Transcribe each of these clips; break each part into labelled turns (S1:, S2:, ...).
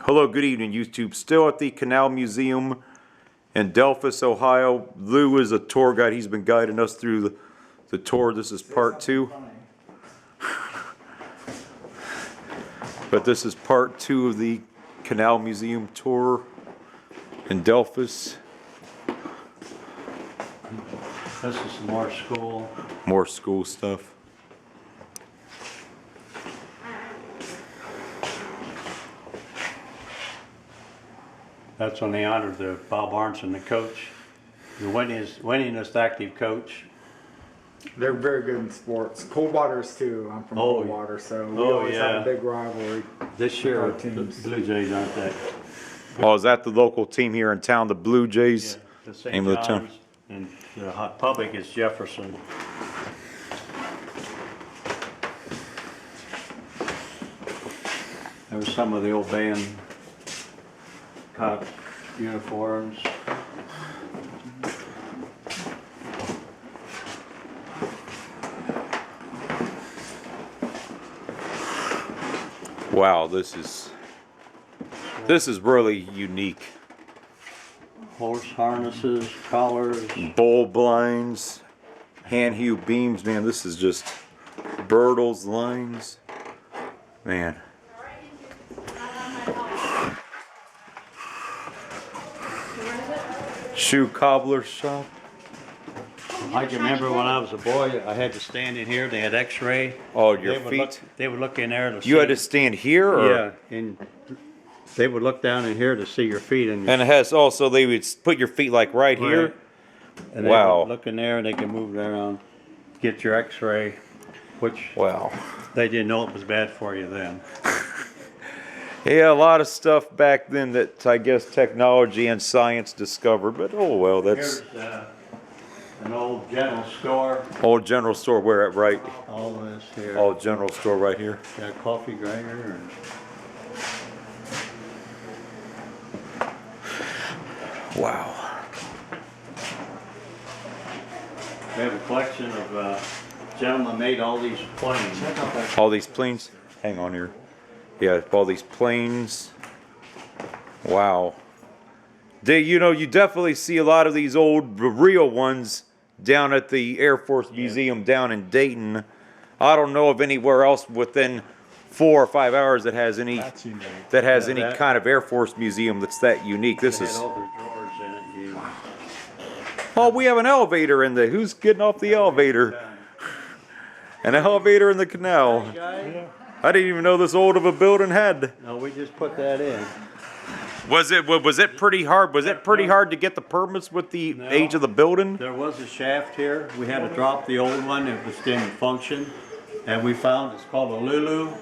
S1: Hello, good evening, YouTube. Still at the Canal Museum in Delphos, Ohio. Lou is a tour guide. He's been guiding us through the tour. This is part two. But this is part two of the Canal Museum tour in Delphos.
S2: This is some more school.
S1: More school stuff.
S2: That's when they honored the Bob Arnson, the coach, the winningest active coach.
S3: They're very good in sports. Cold Waters too. I'm from Cold Water, so we always have a big rivalry.
S2: This year, the Blue Jays aren't that.
S1: Oh, is that the local team here in town, the Blue Jays?
S2: Yeah, the St.
S1: Name of the town.
S2: John's, and the public is Jefferson. There was some of the old band cop uniforms.
S1: Wow, this is really unique.
S2: Horse harnesses, collars.
S1: Bull blinds, hand hew beams, man, this is just Birtles lines, man. Shoe cobbler shop.
S2: I can remember when I was a boy, I had to stand in here, they had x-ray.
S1: Oh, your feet?
S2: They would look in there to see.
S1: You had to stand here, or?
S2: Yeah, and they would look down in here to see your feet. And
S1: it has also, they would put your feet like right here.
S2: And they
S1: Wow.
S2: would look in there and they can move it around, get your x-ray, which
S1: Wow.
S2: they didn't know it was bad for you then.
S1: Yeah, a lot of stuff back then that I guess technology and science discovered, but oh well, that's...
S2: Here's an old general store.
S1: Old general store, where at, right?
S2: All this here.
S1: Old general store right here.
S2: Got a coffee grinder. And
S1: Wow.
S2: we have a collection of gentlemen made all these planes.
S1: All these planes? Hang on here. Yeah, all these planes. Wow. You definitely see a lot of these old, real ones down at the Air Force Museum down in Dayton. I don't know of anywhere else within 4 or 5 hours that has any kind of Air Force museum that's that unique. This is.
S2: All the drawers in it.
S1: Oh, we have an elevator in there. Who's getting off the elevator? An elevator in the canal. I didn't even know this old of a building had.
S2: No, we just put that in.
S1: Was it pretty hard? Was it pretty hard to get the permits with the age of the building?
S2: There was a shaft here. We had to drop the old one. It was didn't function. And we found it's called a Lulu.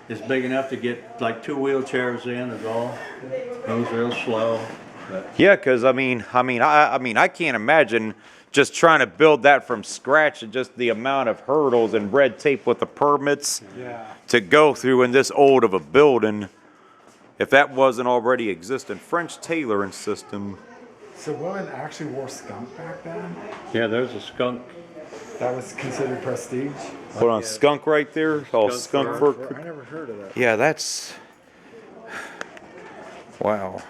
S2: It's big enough to get like 2 wheelchairs in is all. It was real slow. But
S1: Yeah, because I can't imagine just trying to build that from scratch and just the amount of hurdles and red tape with the permits to go through in this old of a building. If that wasn't already existent, French tailoring system.
S3: So women actually wore skunk back then?
S2: yeah, there's a skunk.
S3: That was considered prestige?
S1: Hold on, skunk right there. Oh, skunk fur.
S3: I never heard of that.
S1: Yeah, that's. Wow.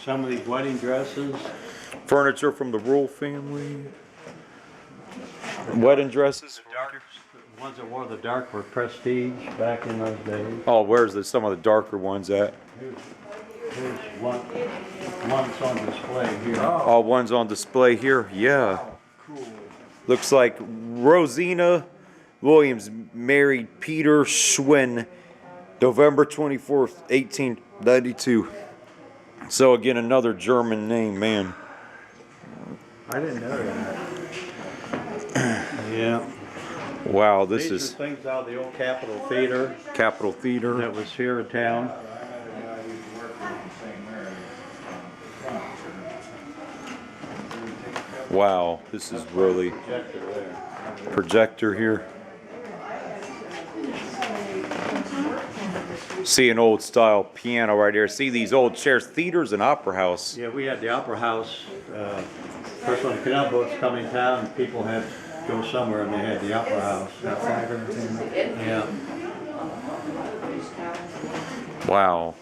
S2: Some of these wedding dresses.
S1: Furniture from the Rule family. Wedding dresses.
S2: The ones that wore the dark were prestige back in those days.
S1: Oh, where's some of the darker ones at?
S2: Here's one's on display here.
S1: All ones on display here. Yeah.
S3: Cool.
S1: Looks like Rosina Williams married Peter Schwinn, November 24th, 1892. So again, another German name, man.
S3: I didn't know that.
S2: Yeah.
S1: Wow,
S2: These are things out of the old Capitol Theater
S1: Capitol Theater.
S2: that was here in town.
S1: Wow, this is really
S2: Projector there.
S1: projector here. See an old style piano right here. See these old chairs, theaters and opera house.
S2: Yeah, we had the Opera House. First when the canal boats come in town, people had to go somewhere and they had the Opera House.
S3: Outside entertainment.
S2: Yeah.
S1: Wow.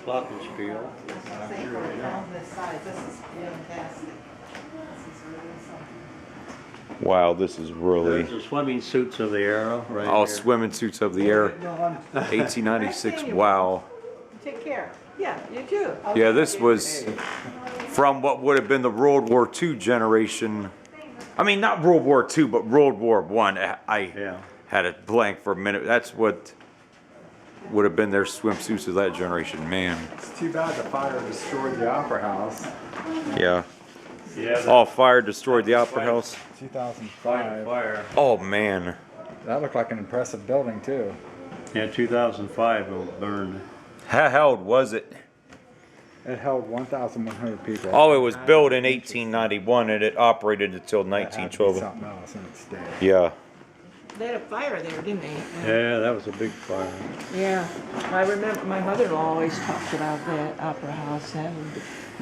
S2: glockenspiel.
S4: On this side, this is fantastic. This is really something.
S1: Wow, this is really.
S2: There's the swimming suits of the era right
S1: All
S2: here.
S1: swimming suits of the air. 1896. Wow.
S4: Take care. Yeah, you too.
S1: Yeah, this was from what would have been the World War II generation. I mean, not World War II, but World War I. I had it blank for a minute. That's what would have been their swimsuits of that generation. Man.
S3: It's too bad the fire destroyed the Opera House.
S1: Yeah.
S2: Yeah.
S1: All fire destroyed the Opera House.
S3: 2005.
S2: Fire.
S1: Oh, man.
S3: That looked like an impressive building too.
S2: Yeah, 2005 it burned.
S1: How old was it?
S3: It held 1,100 people.
S1: Oh, it was built in 1891 and it operated until
S3: That had to be
S1: 1912.
S3: something else in its day.
S1: Yeah.
S4: They had a fire there, didn't they?
S2: Yeah, that was a big fire.
S4: Yeah. I remember my mother-in-law always talked about that Opera House having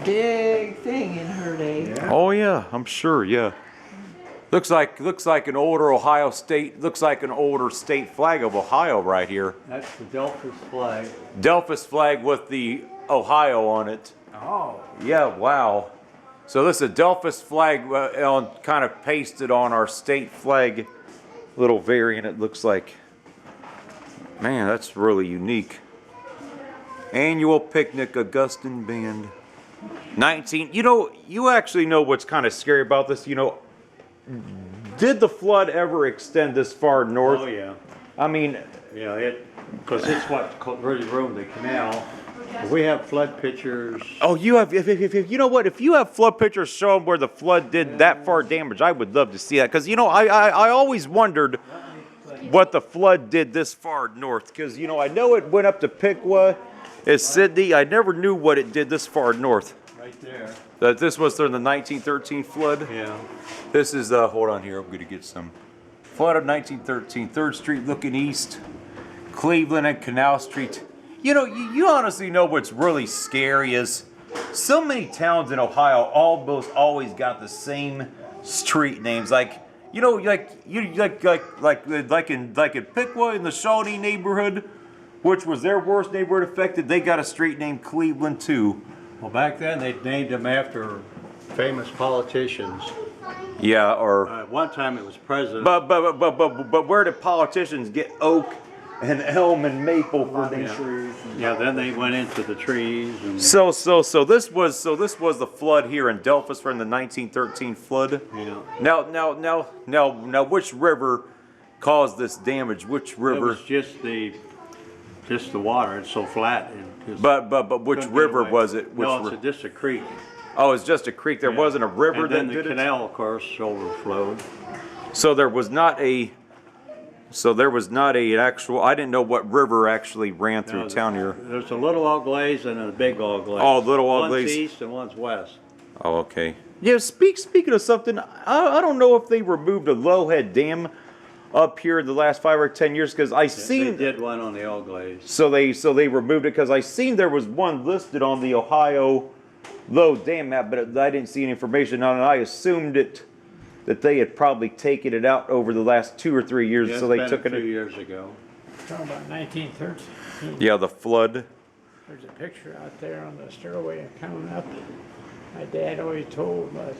S4: a big thing in her day.
S3: Yeah.
S1: Oh yeah, I'm sure. Yeah. Looks like an older Ohio state. Looks like an older state flag of Ohio right here.
S2: That's the Delphos flag.
S1: Delphos flag with the Ohio on it.
S3: Oh.
S1: Yeah. Wow. So this is a Delphos flag on kind of pasted on our state flag. Little variant. It looks like. Man, that's really unique. Annual picnic, Augustine band. 19. You know, you actually know what's kind of scary about this. You know, did the flood ever extend this far north?
S2: Oh yeah.
S1: I mean,
S2: Yeah, because it's what really ruined the canal. We have flood pictures.
S1: oh, you have. If you know what, if you have flood pictures showing where the flood did that far damage, I would love to see that. Because you know, I always wondered what the flood did this far north. Because you know, I know it went up to Piqua, it's Sydney. I never knew what it did this far north.
S2: Right there.
S1: That this was during the 1913 flood.
S2: Yeah.
S1: This is hold on here. I'm gonna get some flood of 1913. 3rd Street looking east, Cleveland and Canal Street. You know, you honestly know what's really scary is so many towns in Ohio almost always got the same street names. Like you know, like in Piqua in the Shawnee neighborhood, which was their worst neighborhood affected. They got a street named Cleveland too.
S2: Well, back then they named them after famous politicians.
S1: Yeah, or
S2: One time it was president.
S1: but where did politicians get oak and elm and maple for their trees?
S2: Yeah, then they went into the trees. And
S1: So this was the flood here in Delphos from the 1913 flood.
S2: Yeah.
S1: Now which river caused this damage? Which
S2: It
S1: river?
S2: was just the water. It's so flat. It just
S1: But which
S2: couldn't get
S1: river
S2: away.
S1: was it? Which
S2: No, it's just a creek.
S1: oh, it's just a creek. There
S2: Yeah.
S1: wasn't a river
S2: And then
S1: that
S2: the
S1: did it.
S2: canal, of course, overflowed.
S1: So there was not a. So there was not an actual. I didn't know what river actually ran through
S2: No,
S1: town here.
S2: There's a little Auglaize and a big Auglaize.
S1: Oh, little Auglaize.
S2: One's east and one's west.
S1: Oh, okay. Yeah, speaking of something, I don't know if they removed a Lowhead Dam up here in the last 5 or 10 years because I
S2: They
S1: seen.
S2: did one on the Auglaize.
S1: So they removed it because I seen there was one listed on the Ohio Low Dam map, but I didn't see any information on it. I assumed that they had probably taken it out over the last 2 or 3 years,
S2: Yeah,
S1: so
S2: it's
S1: they
S2: been
S1: took
S2: a few
S1: it.
S2: years ago.
S5: Talking about 1913.
S1: Yeah, the flood.
S5: There's a picture out there on the stairway coming up. My dad always told us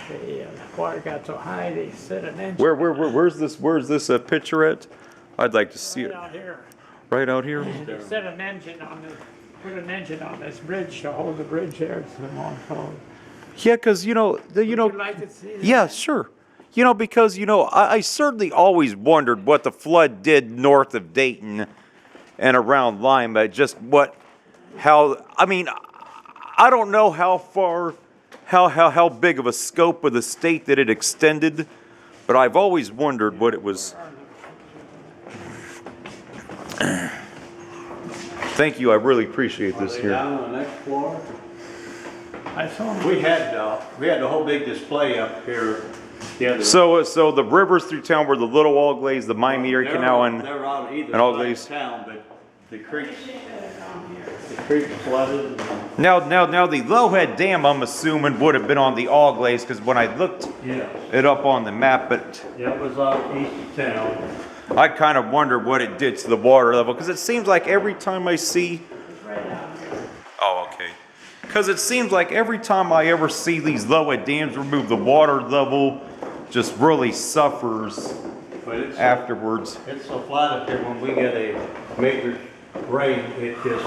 S5: the water got so high they set an engine
S1: Where's this picture at? I'd like to see
S5: right
S1: it
S5: out here.
S1: right out here.
S5: They set an engine on put an engine on this bridge to hold the bridge there so it won't fall.
S1: Yeah, because you
S5: Would like to see that?
S1: Yeah, sure. You know, because, you know, I certainly always wondered what the flood did north of Dayton and around Lima. Just I mean, I don't know how far, how big of a scope of the state that it extended, but I've always wondered what it was. Thank you, I really appreciate this
S2: Are they
S1: here.
S2: down on the next floor?
S5: I saw them.
S2: We had the whole big display up here the other
S1: So the rivers through town were the Little Auglaize, the Miami Erie Canal, and
S2: they're out either
S1: and all
S2: side
S1: these-
S2: of town, but the creek flooded.
S1: now the Lowhead Dam, I'm assuming, would have been on the Auglaize, because when I looked
S2: Yeah,
S1: it up on the map, but
S2: yeah, it was out east of town.
S1: I kind of wonder what it did to the water level, because it seems like every time I see Because it seems like every time I ever see these low dams removed, the water level just really suffers
S2: But it's
S1: afterwards.
S2: It's so flat up here, when we get a major rain, it just,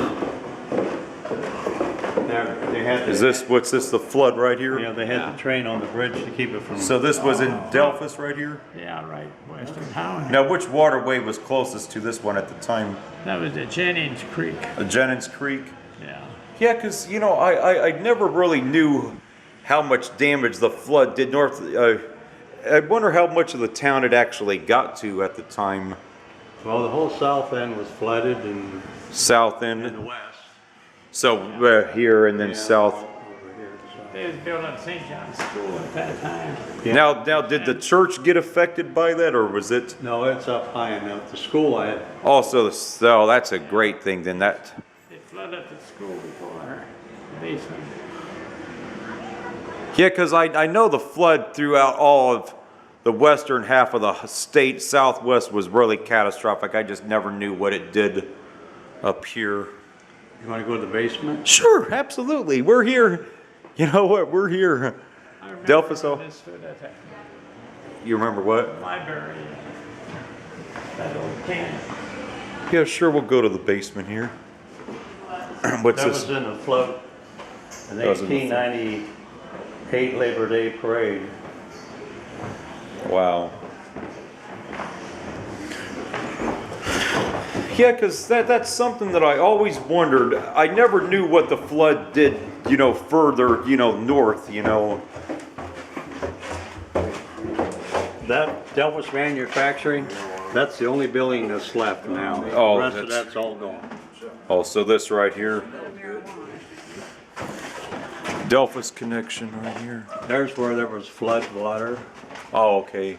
S2: they had to.
S1: Is this, what's this, the flood right here?
S2: Yeah, they had the train on the bridge to keep it from.
S1: So this was in Delphos right here?
S5: Yeah, right west of town.
S1: Now, which waterway was closest to this one at the time?
S5: That was the Jennings Creek.
S1: Jennings Creek?
S5: Yeah.
S1: Yeah, because, you know, I never really knew how much damage the flood did north. I wonder how much of the town it actually got to at the time.
S2: Well, the whole south end was flooded and
S1: South
S2: in the
S1: end.
S2: west.
S1: So here and then
S2: Yeah,
S1: south.
S2: over here, so.
S5: They was building St. John's School at that time.
S2: Yeah.
S1: Now, did the church get affected by that, or was it
S2: No, it's up high enough. The school I had,
S1: also? Oh, that's a great thing. Then that.
S5: They flooded the school before her basement.
S1: Yeah, because I know the flood throughout all of the western half of the state, southwest, was really catastrophic. I just never knew what it did up here.
S2: you wanna go to the basement?
S1: Sure, absolutely. We're here. You know what? We're here.
S5: I remember
S1: Delphos,
S5: when this stood at that
S1: you remember what?
S5: library. That old can.
S1: Yeah, sure. We'll go to the basement here. What's
S2: That
S1: this?
S2: was in the float, in the
S1: That was in the
S2: 1898 Labor Day Parade.
S1: Wow. Yeah, because that's something that I always wondered. I never knew what the flood did, you know, further, you know, north, you know.
S2: That Delphos Manufacturing, that's the only building that's left now.
S1: Oh,
S2: The rest of
S1: that's-
S2: that's all gone.
S1: Oh, so this right here. Delphos connection right here.
S2: There's where there was flood water.
S1: Oh, okay.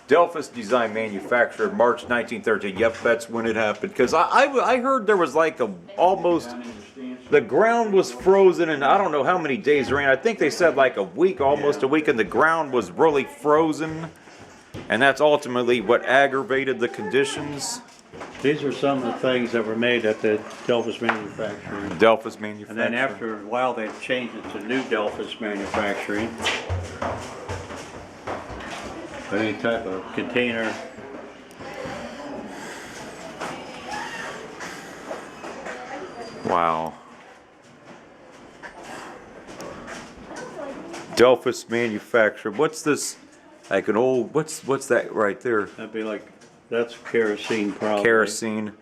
S1: Delphos Design Manufactured, March 1913. Yep, that's when it happened. Because I heard there was like almost, the ground was frozen and I don't know how many days rain. I think they said like a week, almost a week, and the ground was really frozen. And that's ultimately what aggravated the conditions.
S2: These are some of the things that were made at the Delphos Manufacturing.
S1: Delphos
S2: And
S1: Manufactured.
S2: then after a while, they changed it to New Delphos Manufacturing. Any type of container.
S1: Wow. Delphos Manufactured. What's this? Like an old, what's that right there?
S2: That'd be like, that's kerosene probably.
S1: Kerosene.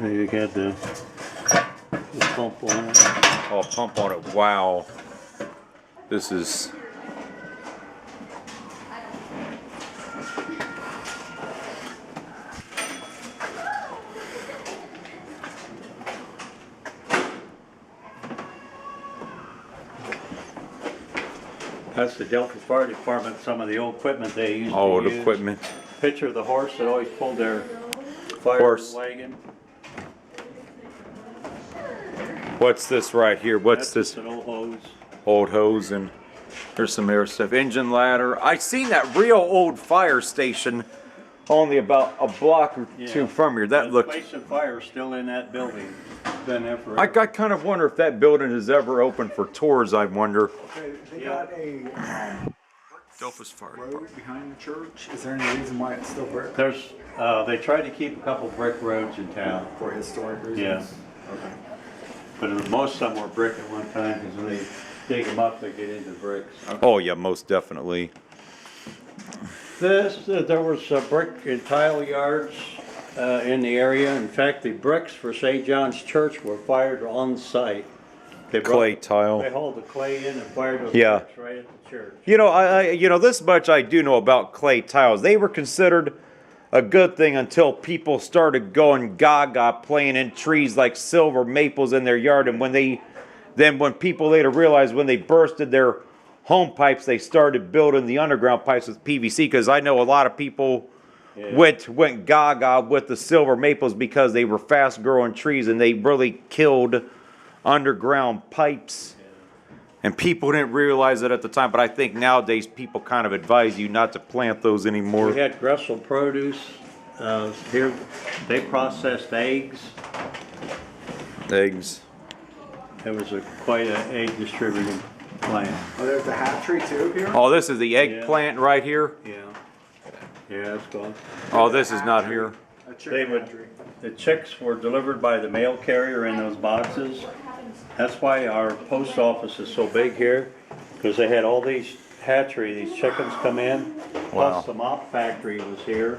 S2: They had the pump on it.
S1: Oh, pump on it. Wow. This is.
S2: That's the Delphos Fire Department, some of the old equipment they used to
S1: Old
S2: use.
S1: equipment.
S2: Picture of the horse that always pulled their fire
S1: Horse.
S2: wagon.
S1: What's this right here? What's
S2: That's
S1: this?
S2: an old hose.
S1: Old hose, and there's some air stuff. Engine ladder. I seen that real old fire station only about a block or two from here. That
S2: The
S1: looked.
S2: place of fire is still in that building. Been there forever.
S1: I kind of wonder if that building is ever open for tours. I wonder.
S3: They got a
S1: Delphos Fire
S3: road behind the church. Is there any reason why it's still brick?
S2: There's, they tried to keep a couple brick roads in town.
S3: For historic reasons?
S2: Yeah.
S3: Okay.
S2: But most of them were brick at one time, because when they dig them up, they get into bricks.
S1: Oh yeah, most definitely.
S2: There was brick and tile yards in the area. In fact, the bricks for St. John's Church were fired on site. They brought-
S1: Clay tile.
S2: They hauled the clay in and fired those
S1: Yeah.
S2: bricks right at the church.
S1: You know, you know, this much I do know about clay tiles. They were considered a good thing until people started going gaga playing in trees like silver maples in their yard, and when people later realized when they bursted their home pipes, they started building the underground pipes with PVC. Because I know a lot of people went gaga with the silver maples because they were fast growing trees and they really killed underground pipes. And people didn't realize it at the time, but I think nowadays people kind of advise you not to plant those anymore.
S2: We had Gressel Produce. Here, they processed eggs.
S1: Eggs.
S2: It was quite an egg distributing plant.
S3: Oh, there's the hatchery too here?
S1: Oh, this is the
S2: Yeah.
S1: eggplant right here.
S2: Yeah. Yeah, it's gone.
S1: Oh, this is not here.
S3: A
S2: They
S3: chicken
S2: would,
S3: hatchery.
S2: the chicks were delivered by the mail carrier in those boxes. That's why our post office is so big here, because they had all these hatchery, these chickens come in.
S1: Wow.
S2: Plus the mop factory was here,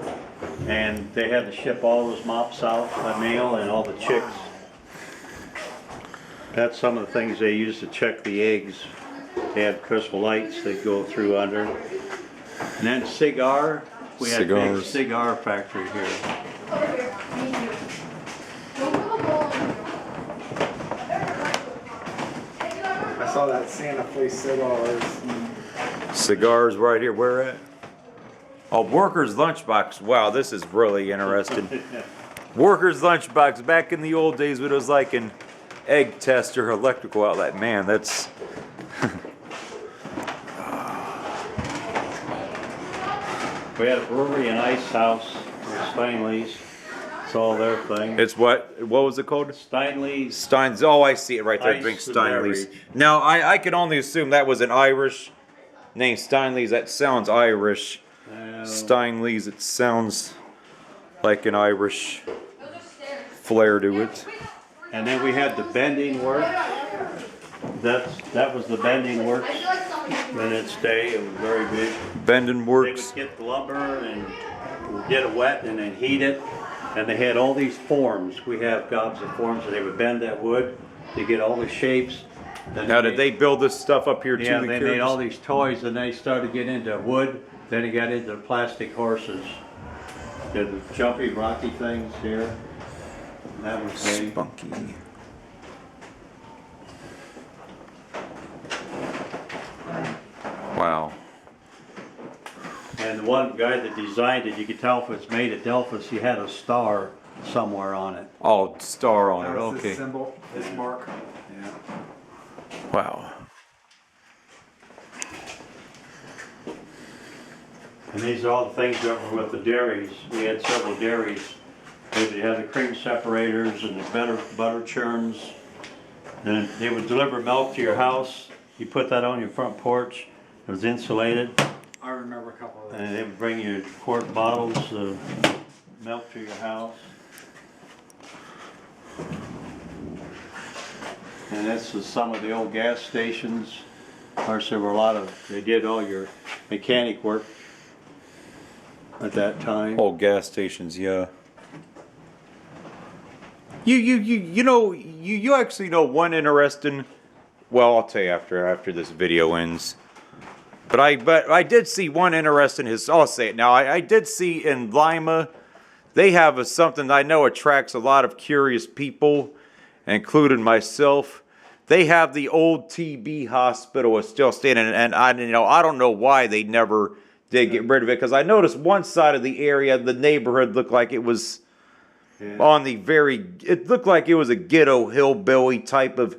S2: and they had to ship all those mops out by mail and all the chicks. That's some of the things they used to check the eggs. They had crystal lights they'd go through under. And then cigar, we had a big
S1: Cigars.
S2: cigar factory here.
S3: I saw that Santa Fe cigars.
S1: Cigars right here. Where at? Oh, workers' lunchbox. Wow, this is really interesting. Workers' lunchbox. Back in the old days, when it was like an egg tester, electrical outlet. Man, that's.
S2: We had a brewery and ice house, Steinley's. It's all their thing.
S1: It's what? What was it called?
S2: Steinley's.
S1: Stein's. Oh, I see it right there.
S2: Ice
S1: Drink
S2: and
S1: Steinley's.
S2: beverage.
S1: Now, I can only assume that was an Irish name. Steinley's. That sounds Irish. Steinley's. It sounds like an Irish flair to it.
S2: And then we had the bending works. That was the bending works in its day. It was very big.
S1: Bending
S2: They
S1: Works.
S2: would get the lumber and get it wet and then heat it. And they had all these forms. We have gobs of forms, and they would bend that wood to get all the shapes. Then
S1: Now, did they build this stuff up here too?
S2: Yeah,
S1: the
S2: they made all
S1: characters?
S2: these toys, and they started getting into wood. Then they got into plastic horses. Did the jumpy, rocky things here. That was big.
S1: Spunky. Wow.
S2: And the one guy that designed it, you could tell if it's made at Delphos, he had a star somewhere on it.
S1: Oh, star on
S3: That
S1: it.
S3: was
S1: Okay.
S3: this symbol, this mark.
S2: Yeah.
S1: Wow.
S2: And these are all the things that were with the dairies. We had several dairies. They had the cream separators and the butter churns. And they would deliver milk to your house. You put that on your front porch. It was insulated.
S3: I remember a couple of those.
S2: And they would bring you quart bottles of milk to your house. And this is some of the old gas stations. Of course, there were a lot of, they did all your mechanic work at that time.
S1: Oh, gas stations, yeah. You actually know one interesting. Well, I'll tell you after this video ends. But I did see one interesting. I'll say it now. I did see in Lima, they have something I know attracts a lot of curious people, including myself. They have the old TB hospital is still standing, and I don't know why they never did get rid of it, because I noticed one side of the area, the neighborhood looked like it was on the it looked like it was a ghetto hillbilly type of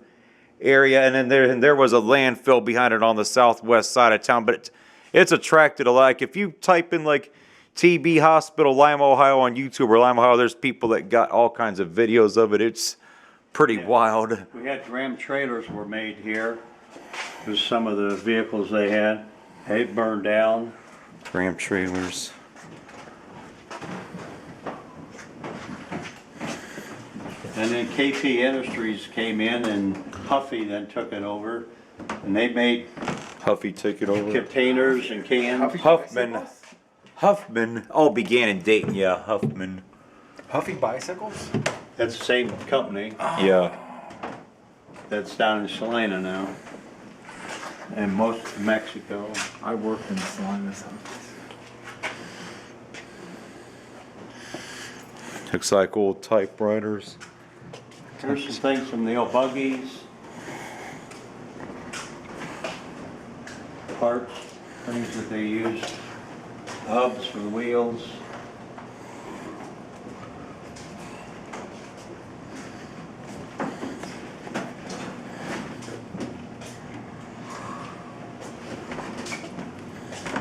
S1: area, and then there was a landfill behind it on the southwest side of town, but it's attracted a lot. Like if you type in like TB Hospital Lima, Ohio on YouTube or Lima, Ohio, there's people that got all kinds of videos of it. It's pretty wild.
S2: We had Ram trailers were made here. There's some of the vehicles they had. They burned down.
S1: Ram trailers.
S2: And then KP Industries came in and Huffy then took it over. And they made
S1: Huffy took it over.
S2: containers and cans.
S1: Huffman all began in Dayton, yeah, Huffman.
S3: Huffy bicycles?
S2: That's the same company.
S1: Yeah.
S2: That's down in Salina now. And most of Mexico.
S3: I worked in Salina.
S1: Looks like old typewriters.
S2: Here's some things from the old buggies. Parts, things that they used. Hubs for the wheels.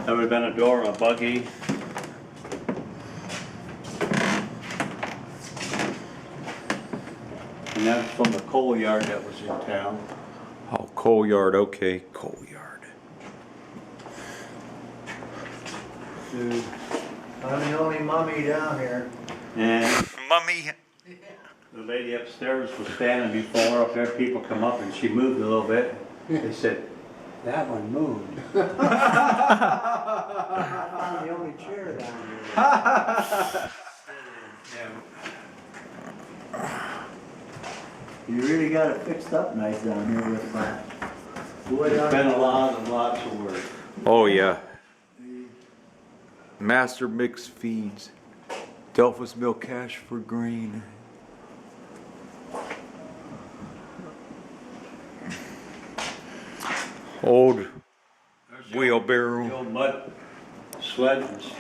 S2: That would have been a door on a buggy. And that's from the coal yard that was in town.
S1: Oh, coal yard. Okay, coal yard.
S2: Dude.
S6: I'm the only mummy down here.
S2: And
S1: Mummy.
S2: the lady upstairs was standing before her up there. People come up and she moved a little bit. They said, that one moved.
S6: I'm the only chair down here. You really got it fixed up nice down here with that.
S2: It's been a lot and lots of work.
S1: Oh yeah. Master mix feeds. Delphos milk cash for green. Old wheelbarrow.
S2: The old mud sled was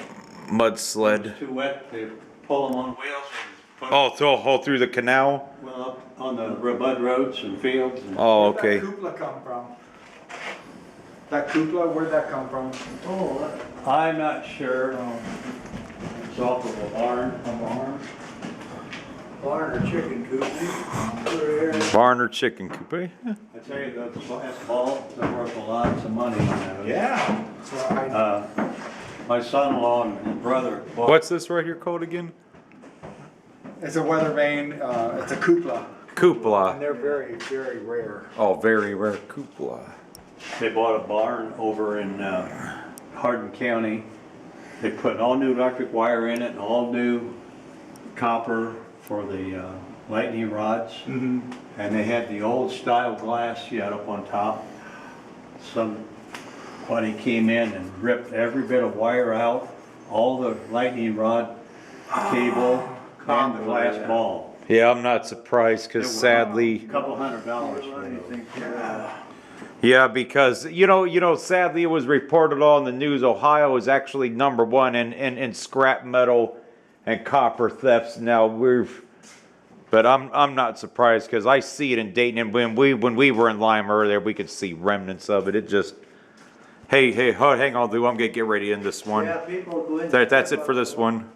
S1: Mud sled.
S2: too wet. They pull them on wheels and put
S1: All through the canal.
S2: well up on the mud roads and fields. And
S1: Oh,
S3: Where'd
S1: okay.
S3: that cupola come from? That cupola, where'd that come from?
S6: Oh,
S2: I'm not sure. It's off of a barn.
S6: barn or chicken coop. Over here.
S1: Barn or chicken coop, eh?
S2: I tell you, that's ball, they're worth lots of money on that.
S3: Yeah. So
S2: My son-in-law and his brother bought.
S1: What's this right here called again?
S3: it's a weather vane, it's a cupola. And
S1: Cupola.
S3: they're very, very rare.
S1: Oh, very rare cupola.
S2: They bought a barn over in Hardin County. They put all new electric wire in it and all new copper for the lightning rods.
S3: Mm-hmm.
S2: And they had the old style glass yet up on top. Somebody came in and ripped every bit of wire out, all the lightning rod cable, and the glass ball.
S1: Yeah, I'm not surprised because sadly,
S2: $200 for it.
S1: yeah, because sadly it was reported on the news. Ohio is actually #1 in scrap metal and copper thefts. Now but I'm not surprised because I see it in Dayton, and when we were in Lime earlier, we could see remnants of it. It just, hey, hang on, Lou, I'm gonna get ready in this one.
S6: Yeah, people go in.
S1: That's it for this one.